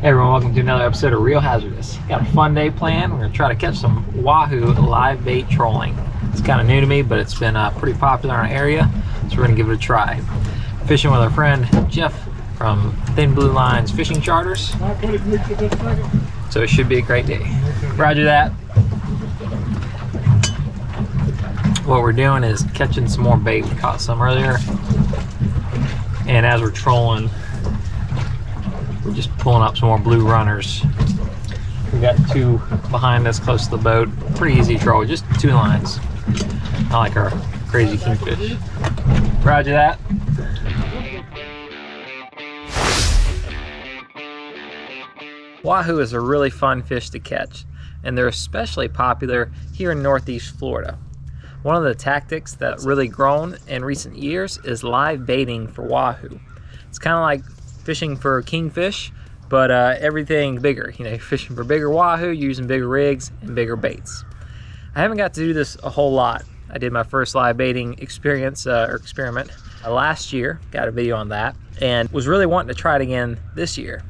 Hey everyone, welcome to another episode of Real Hazardous. Got a fun day planned. We're going to try to catch some Wahoo live bait trolling. It's kind of new to me, but it's been pretty popular in our area, so we're going to give it a try. Fishing with our friend Jeff from Thin Blue Line's Fishing Charters. So it should be a great day. Roger that. What we're doing is catching some more bait. We caught some earlier, and as we're trolling, we're just pulling up some more blue runners. We got two behind us close to the boat. Pretty easy to troll, just 2 lines. Not like our crazy kingfish. Roger that. Wahoo is a really fun fish to catch, and they're especially popular here in Northeast Florida. One of the tactics that's really grown in recent years is live baiting for Wahoo. It's kind of like fishing for kingfish, but everything bigger. You know, you're fishing for bigger Wahoo, using bigger rigs and bigger baits. I haven't got to do this a whole lot. I did my first live baiting experience or experiment last year, got a video on that, and was really wanting to try it again this year.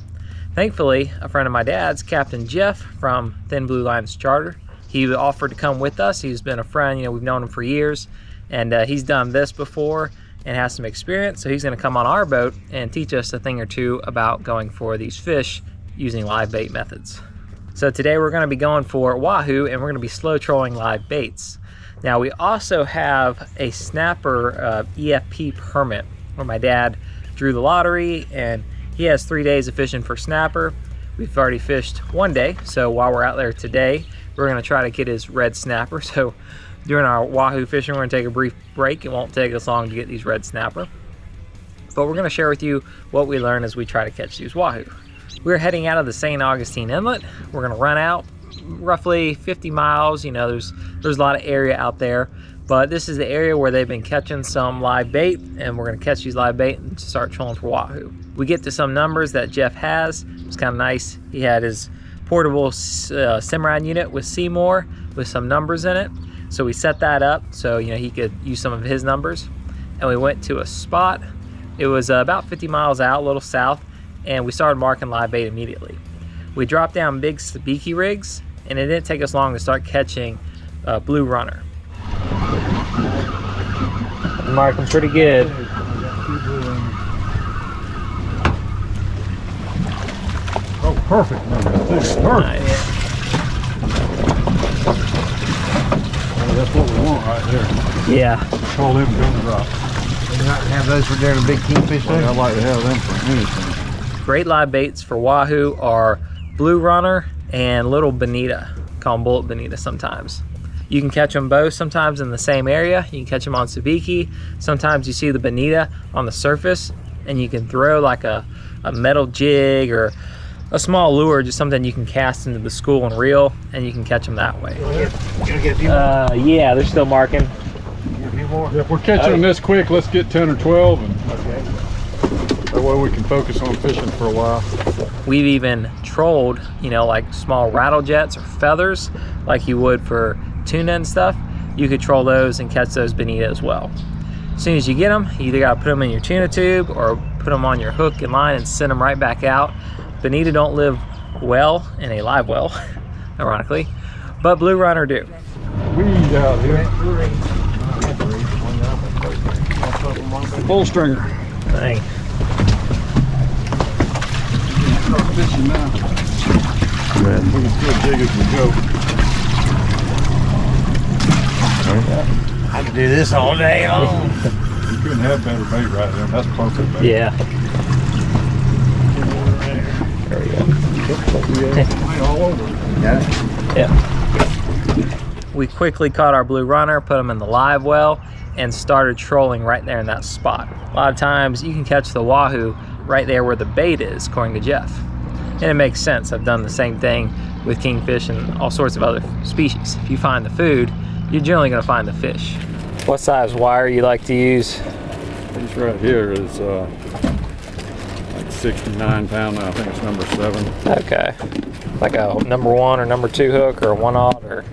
Thankfully, a friend of my dad's, Captain Jeff from Thin Blue Line's Charter, he offered to come with us. He's been a friend, you know, we've known him for years, and he's done this before and has some experience, so he's going to come on our boat and teach us a thing or two about going for these fish using live bait methods. So today we're going to be going for Wahoo, and we're going to be slow trolling live baits. Now we also have a snapper EFP permit where my dad drew the lottery, and he has 3 days of fishing for snapper. We've already fished 1 day, so while we're out there today, we're going to try to get his red snapper. So during our Wahoo fishing, we're going to take a brief break. It won't take us long to get these red snapper, but we're going to share with you what we learn as we try to catch these Wahoo. We're heading out of the St. Augustine Inlet. We're going to run out roughly 50 miles. You know, there's a lot of area out there, but this is the area where they've been catching some live bait, and we're going to catch these live bait and start trolling for Wahoo. We get to some numbers that Jeff has. It's kind of nice. He had his portable Simrad unit with Seymour with some numbers in it. So we set that up so, you know, he could use some of his numbers, and we went to a spot. It was about 50 miles out, a little south, and we started marking live bait immediately. We dropped down big sabiki rigs, and it didn't take us long to start catching blue runner. Marking pretty good. Oh, perfect. Perfect. Nice. That's what we want right there. Yeah. Call them gum drop. You like to have those for during a big kingfish day? I like to have them for anything. Great live baits for Wahoo are blue runner and little bonita. Call them bullet bonita sometimes. You can catch them both sometimes in the same area. You can catch them on sabiki. Sometimes you see the bonita on the surface, and you can throw like a metal jig or a small lure, just something you can cast into the school and reel, and you can catch them that way. Gonna get a few more? Yeah, they're still marking. A few more? If we're catching them this quick, let's get 10 or 12, and Okay. that way we can focus on fishing for a while. We've even trolled, you know, like small rattle jets or feathers, like you would for tuna and stuff. You could troll those and catch those bonita as well. As soon as you get them, you either got to put them in your tuna tube or put them on your hook and line and send them right back out. Bonita don't live well in a live well, ironically, but blue runner do. Weed out here. Full stringer. Dang. Start fishing now. We can still dig as we go. I could do this all day long. You couldn't have better bait right there. That's perfect bait. Yeah. There we go. All over. Yeah. We quickly caught our blue runner, put them in the live well, and started trolling right there in that spot. A lot of times you can catch the Wahoo right there where the bait is, according to Jeff. And it makes sense. I've done the same thing with kingfish and all sorts of other species. If you find the food, you're generally going to find the fish. What size wire you like to use? This right here is like 69 pound. I think it's number 7. Okay. Like a number 1 or number 2 hook, or a 1/0, or?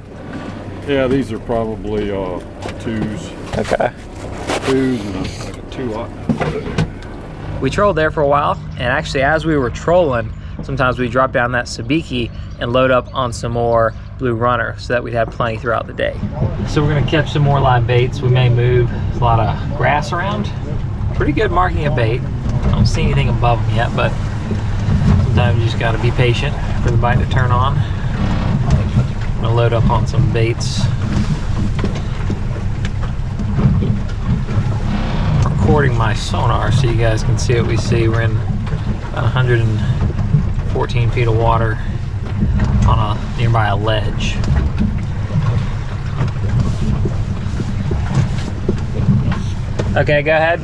Yeah, these are probably 2s. Okay. 2s and like a 2/0. We trolled there for a while, and actually as we were trolling, sometimes we drop down that sabiki and load up on some more blue runner so that we'd have plenty throughout the day. So we're gonna catch some more live baits. We may move. There's a lot of grass around. Pretty good marking of bait. I don't see anything above them yet, but sometimes you just gotta be patient for the bite to turn on. I'm gonna load up on some baits. Recording my sonar so you guys can see what we see. We're in about 114 feet of water on nearby a ledge. Okay, go ahead.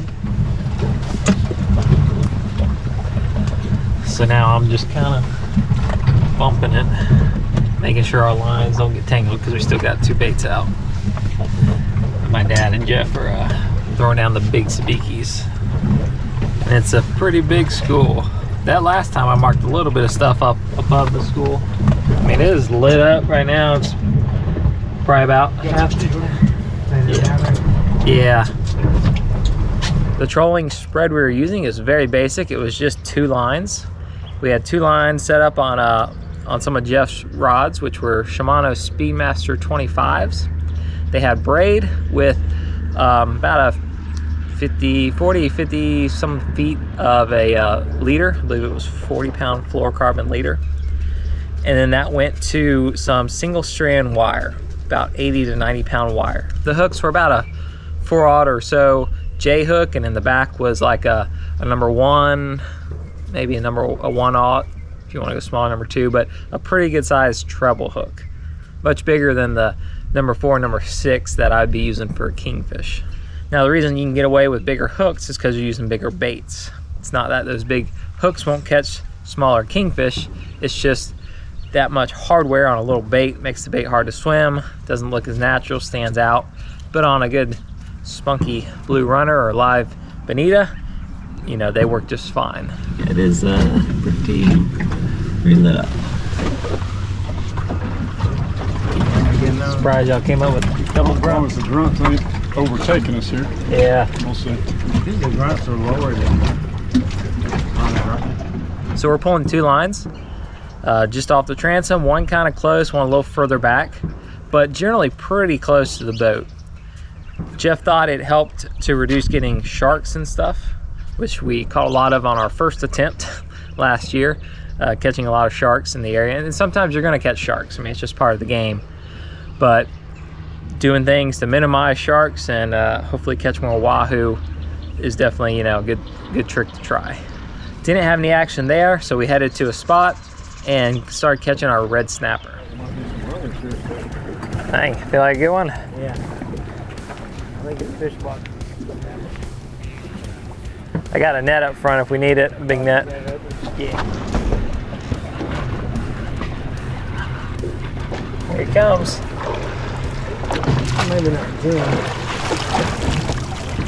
So now I'm just kind of bumping it, making sure our lines don't get tangled because we still got 2 baits out. My dad and Jeff are throwing down the big sabikis. And it's a pretty big school. That last time I marked a little bit of stuff up above the school. I mean, it is lit up right now. It's probably about half. Yeah. The trolling spread we were using is very basic. It was just 2 lines. We had 2 lines set up on some of Jeff's rods, which were Shimano Speedmaster 25s. They had braid with about a 50 some feet of a leader. I believe it was 40-pound fluorocarbon leader. And then that went to some single strand wire, about 80 to 90-pound wire. The hooks were about a 4/0 or so J hook, and in the back was like a number 1, maybe a 1/0 if you want to go smaller, number 2, but a pretty good sized treble hook. Much bigger than the number 4 and number 6 that I'd be using for a kingfish. Now, the reason you can get away with bigger hooks is because you're using bigger baits. It's not that those big hooks won't catch smaller kingfish. It's just that much hardware on a little bait makes the bait hard to swim, doesn't look as natural, stands out. But on a good spunky blue runner or live bonita, you know, they work just fine. It is pretty lit up. Surprised y'all came up with double grunts. The grunts ain't overtaking us here. Yeah. We'll see. The grunts are lower than So we're pulling 2 lines just off the transom, one kind of close, one a little further back, but generally pretty close to the boat. Jeff thought it helped to reduce getting sharks and stuff, which we caught a lot of on our first attempt last year, catching a lot of sharks in the area. And sometimes you're going to catch sharks. I mean, it's just part of the game. But doing things to minimize sharks and hopefully catch more wahoo is definitely, you know, a good trick to try. Didn't have any action there, so we headed to a spot and started catching our red snapper. Dang, feel like a good one? Yeah. I think it's fish box. I got a net up front if we need it, a big net. Yeah. Here he comes. Maybe not 10.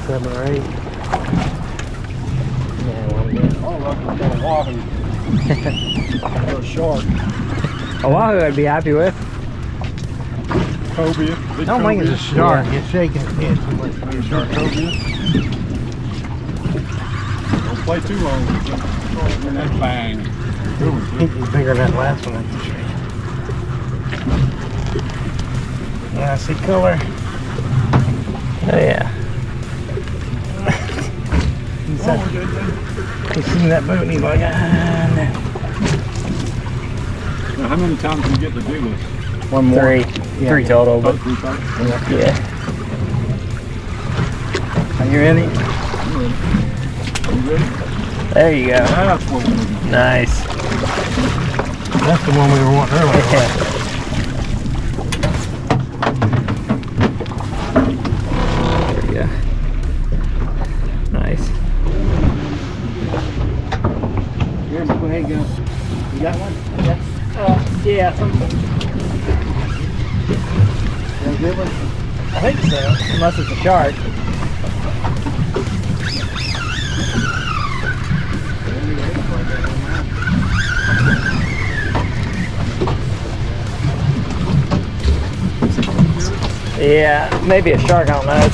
7 or 8. Yeah, one good. Oh, look, we got a wahoo. Or a shark. A wahoo I'd be happy with. Cobia. I don't think it's a shark. It's shaking its head too much. Maybe a shark cobia. Don't play too long. And then bang. Good one, too. He's bigger than that last one, that's for sure. Yeah, I see color. Oh yeah. He's seen that boat and he's like, ah, no. Now, how many times do you get the big ones? One more. 3. Yeah. 3 total, but 3 times? yeah. Are you ready? You ready? There you go. That's what we're doing. Nice. That's the one we were wanting earlier. Yeah. There we go. Nice. Here, go ahead, go. You got one? Yeah. Yeah. Is that a good one? I think so, unless it's a shark. Yeah, maybe a shark, I don't know.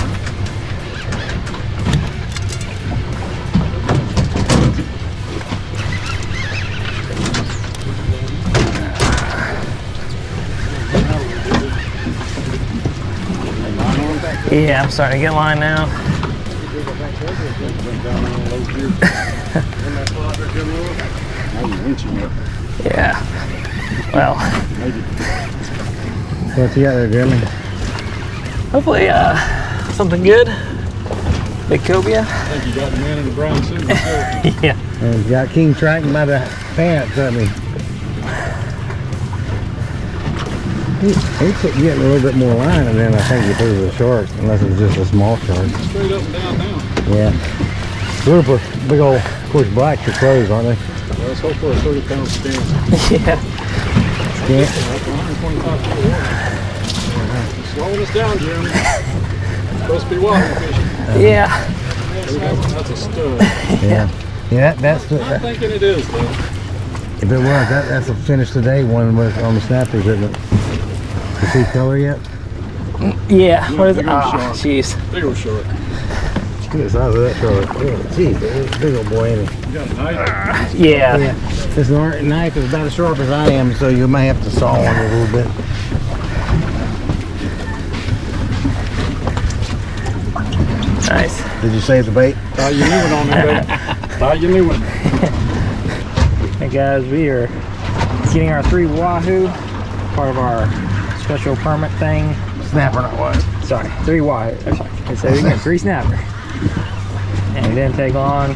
Yeah, I'm starting to get line now. Yeah. Well. What you got there, Jeremy? Hopefully, something good. Big cobia. I think you got the man in the brown suit. Yeah. And you got king tracking by the pants, doesn't he? He's getting a little bit more line, and then I think he threw the shark, unless it's just a small shark. Straight up and down now. Yeah. Grouper, big old, of course, blacks are closed, aren't they? Well, let's hope for a 30-pound skin. Yeah. Yeah. That's 125 feet of water. Slowing us down, Jeremy. Supposed to be wahoo fishing. Yeah. That's a stud. Yeah. Yeah, that's the, I'm thinking it is, though. if it was, that's a finish today one with on the snappers, isn't it? You see color yet? Yeah. What is it? Big old Ah, shark. jeez. Big old shark. Look at the size of that shark. Gee, big old boy, ain't he? You got a knife? Yeah. Yeah. This knife is about as sharp as I am, so you may have to saw on it a little bit. Nice. Did you save the bait? Thought you knew it on there, baby. Thought you knew it. Hey guys, we are getting our 3 wahoo, part of our special permit thing. Snapper, not what? Sorry, 3 wahoo. Oh, sorry. Let's say it again, 3 snapper. And it didn't take long.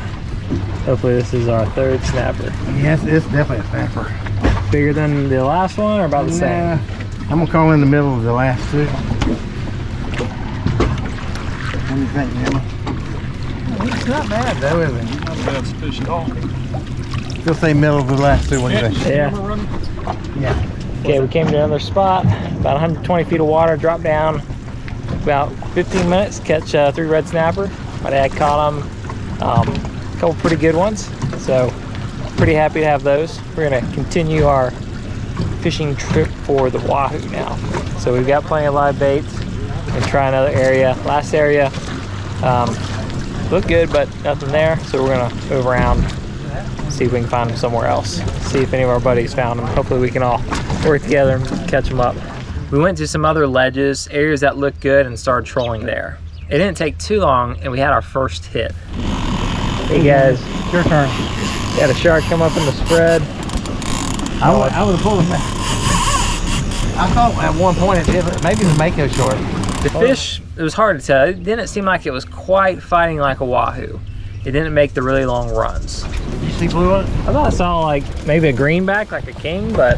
Hopefully this is our 3rd snapper. Yes, it's definitely a snapper. Bigger than the last one or about the same? I'm gonna call in the middle of the last 2. What do you think, Jimmy? It's not bad though, is it? Not a bad fish at all. Still say middle of the last 2, what do you think? Yeah. Yeah. Okay, we came to another spot, about 120 feet of water, drop down, about 15 minutes, catch 3 red snapper. My dad caught them, a couple pretty good ones, so pretty happy to have those. We're gonna continue our fishing trip for the wahoo now. So we've got plenty of live baits and try another area. Last area looked good, but nothing there, so we're gonna move around, see if we can find them somewhere else, see if any of our buddies found them. Hopefully we can all work together and catch them up. We went to some other ledges, areas that looked good, and started trolling there. It didn't take too long and we had our first hit. Hey guys, Your turn. got a shark come up in the spread. I would have pulled him back. I thought at one point it did, maybe the mako short. The fish, it was hard to tell. It didn't seem like it was quite fighting like a wahoo. It didn't make the really long runs. You see blue on it? I thought I saw like maybe a greenback, like a king, but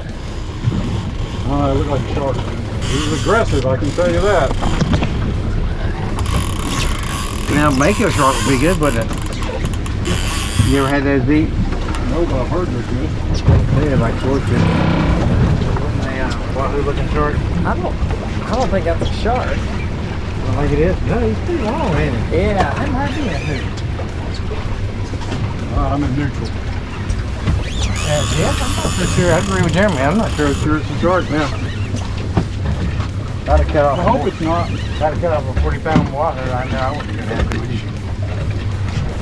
Oh, it looked like a shark. He was aggressive, I can tell you that. Now mako shark would be good, wouldn't it? You ever had those deep? No, but I've heard they're good. They're like swordfish. Wahoo looking shark. I don't think that's a shark. I don't think it is. No, he's pretty long, ain't he? Yeah, I'm happy. I'm in neutral. Yeah, I'm not so sure. I agree with Jeremy. I'm not sure it's a shark now. Gotta cut off. I hope it's not. Gotta cut off a 40-pound wahoo right now. I wouldn't get happy with you.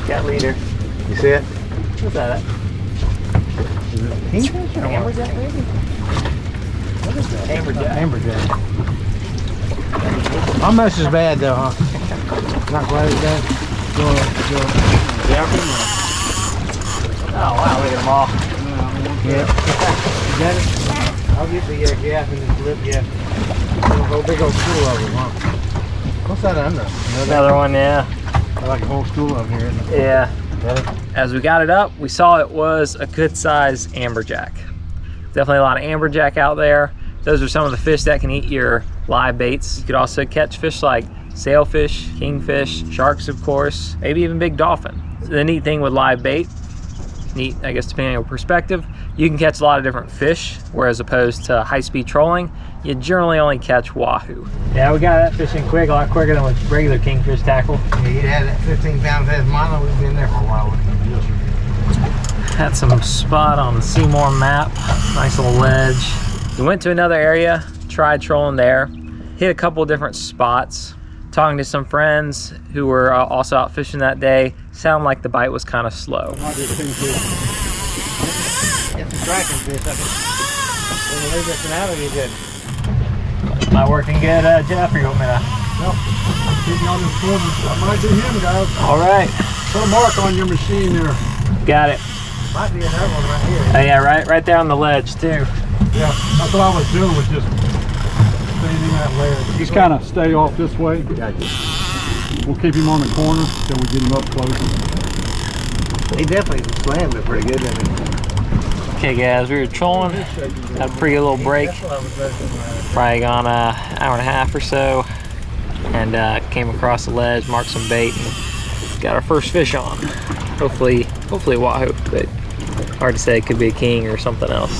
Got leader. You see it? What's that? Is it kingfish or what? Amberjack maybe? What is that? Amberjack. Amberjack. Almost as bad though, huh? Not quite as bad. Go on. Oh wow, look at them all. Yeah. You got it? I'll get the gaff in this lip gaff. A whole big old school of them, huh? What's that under? Another one, yeah. Like a whole school of them here, isn't it? Yeah. As we got it up, we saw it was a good size amberjack. Definitely a lot of amberjack out there. Those are some of the fish that can eat your live baits. You could also catch fish like sailfish, kingfish, sharks of course, maybe even big dolphin. The neat thing with live bait, neat I guess depending on your perspective, you can catch a lot of different fish, whereas opposed to high-speed trolling, you generally only catch wahoo. Yeah, we got that fishing quick, a lot quicker than with regular kingfish tackle. Yeah, you had that 15-pound head milo. We've been there for a while. Had some spot on the Seymour map, nice little ledge. We went to another area, tried trolling there, hit a couple different spots. Talking to some friends who were also out fishing that day, sounded like the bite was kind of slow. Might be a kingfish. It's a tracking fish. I think. When you leave this one out, you good. Am I working good, Jeff, or you want me to? No, Well, keep me on this corner. That might be him, guys. All right. Put a mark on your machine there. Got it. Might be another one right here. Oh, yeah, right there on the ledge, too. Yeah, that's what I was doing, was just standing that ledge. Just kind of stay off this way. Gotcha. We'll keep him on the corner till we get him up close. He definitely slammed it pretty good, didn't he? Okay, guys, we were trolling. Had a pretty good little break. Probably gone an hour and a half or so. And came across the ledge, marked some bait, and got our first fish on. Hopefully a wahoo, but hard to say. It could be a king or something else.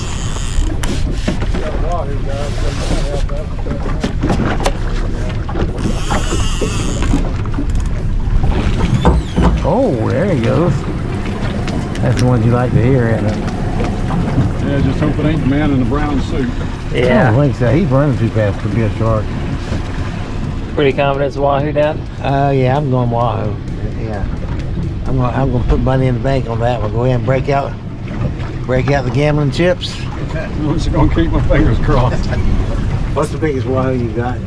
Oh, there he goes. That's the one you like to hear, isn't it? Yeah, just hope it ain't the man in the brown suit. Yeah. I don't think so. He's running too fast to be a shark. Pretty confident it's wahoo, Dad? Yeah, I'm going wahoo. Yeah. I'm gonna put money in the bank on that one. Go ahead and break out the gambling chips. I'm just gonna keep my fingers crossed. What's the biggest wahoo you got?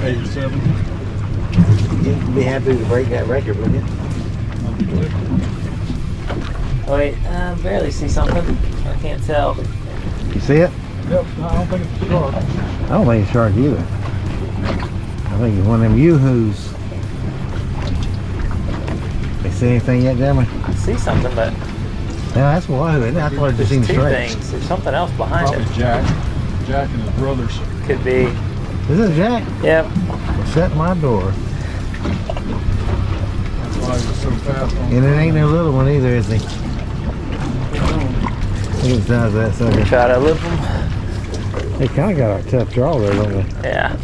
87. You'd be happy to break that record, wouldn't you? Wait, I barely see something. I can't tell. You see it? Yep, I don't think it's a shark. I don't think it's a shark either. I think it's one of them yoo-hoos. They see anything yet, Jeremy? I see something, but Yeah, that's wahoo, isn't it? I thought it just there's seemed two straight. things. There's something else behind Probably it. Jack and his brothers. Could be. Is it Jack? Yep. Well, shut my door. That's why he was so fast on And it ain't no little one either, is he? Look at the size of that sucker. Try to lift them. They kind of got a tough draw there, don't they? Yeah.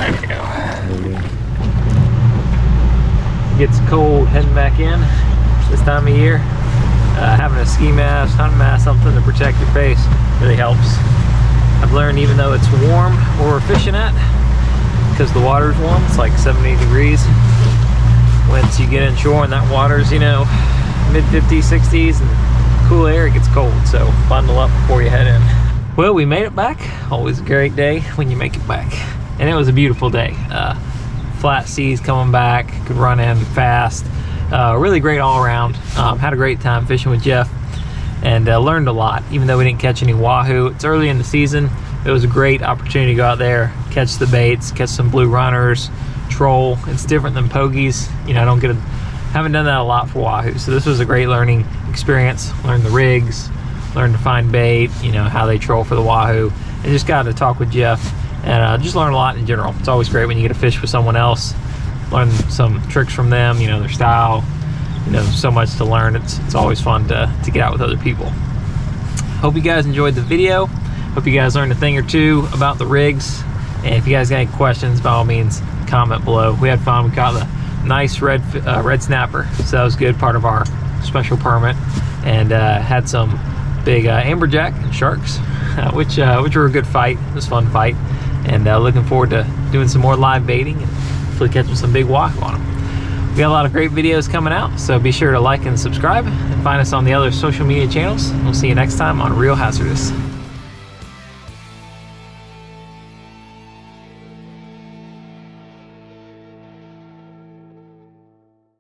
There you go. There we go. Gets cold heading back in this time of year. Having a ski mask, hunting mask, something to protect your face really helps. I've learned even though it's warm where we're fishing at, because the water's warm, it's like 70 degrees. Once you get inshore and that water's, you know, mid 50s, 60s, and cool air, it gets cold. So bundle up before you head in. Well, we made it back. Always a great day when you make it back. And it was a beautiful day. Flat seas coming back, could run in fast. Really great all around. Had a great time fishing with Jeff and learned a lot. Even though we didn't catch any wahoo, it's early in the season. It was a great opportunity to go out there, catch the baits, catch some blue runners, troll. It's different than pogies. You know, haven't done that a lot for wahoo. So this was a great learning experience. Learned the rigs, learned to find bait, you know, how they troll for the wahoo, and just got to talk with Jeff and just learn a lot in general. It's always great when you get to fish with someone else, learn some tricks from them, you know, their style, you know, so much to learn. It's always fun to get out with other people. Hope you guys enjoyed the video. Hope you guys learned a thing or two about the rigs. And if you guys got any questions, by all means, comment below. We had fun. We caught the nice red snapper, so that was good, part of our special permit, and had some big amberjack and sharks, which were a good fight. It was a fun fight, and looking forward to doing some more live baiting and hopefully catching some big wahoo on them. We got a lot of great videos coming out, so be sure to like and subscribe and find us on the other social media channels. We'll see you next time on Real Hazardous.